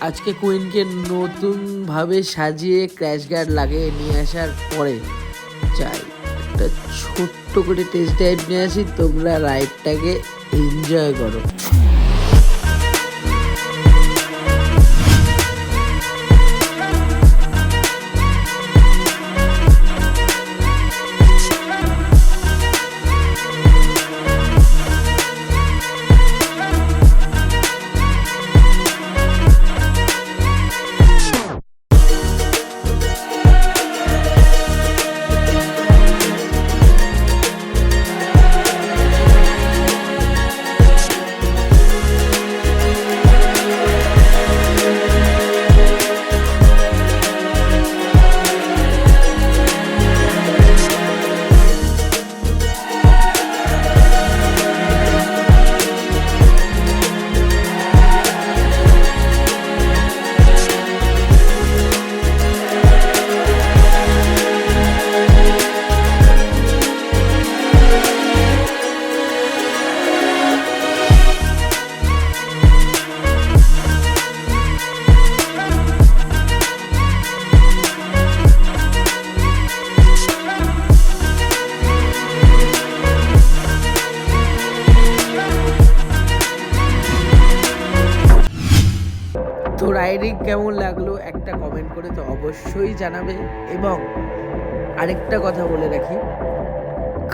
আজকে কুইনকে নতুনভাবে সাজিয়ে ক্র্যাশ গার্ড লাগিয়ে নিয়ে আসার পরে চাই একটা ছোট্ট করে টেস্ট ড্রাইভ নিয়ে আসি, তোমরা রাইডটাকে এনজয় করো। তো রাইডিং কেমন লাগলো একটা কমেন্ট করে তো অবশ্যই জানাবে। এবং আরেকটা কথা বলে রাখি,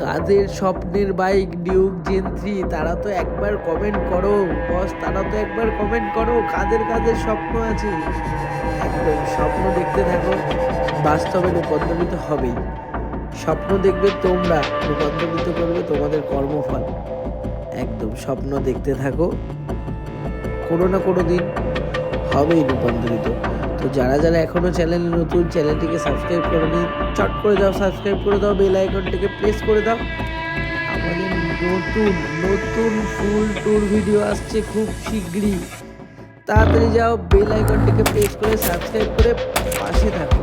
কাদের স্বপ্নের বাইক ডিউক জেন 3 তারা তো একবার কমেন্ট করো বস, তারা তো একবার কমেন্ট করো কাদের কাদের স্বপ্ন আছে। একদম স্বপ্ন দেখতে থাকো, বাস্তবে রূপান্তরিত হবেই। স্বপ্ন দেখবে তোমরা, রূপান্তরিত করবে তোমাদের কর্মফল। একদম স্বপ্ন দেখতে থাকো, কোনো না কোনো দিন হবেই রূপান্তরিত। তো যারা যারা এখনো চ্যানেলে নতুন, চ্যানেলটিকে সাবস্ক্রাইব করে নিন, চট করে দাও, সাবস্ক্রাইব করে দাও, বেল আইকনটিকে প্রেস করে দাও। আমাদের নতুন নতুন ফুল ট্যুর ভিডিও আসছে খুব শীঘ্রই, তাড়াতাড়ি যাও, বেল আইকনটিকে প্রেস করে সাবস্ক্রাইব করে পাশে থাকো।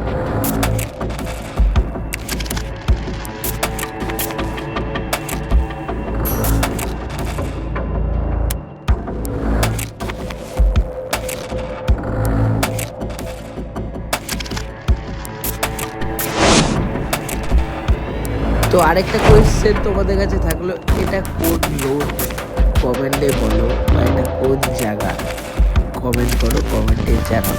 তো আরেকটা কোয়েশ্চেন তোমাদের কাছে থাকলো, এটা কোন রোড কমেন্টে বলো, বা এটা কোন জায়গা কমেন্ট করো, কমেন্টে জানাও।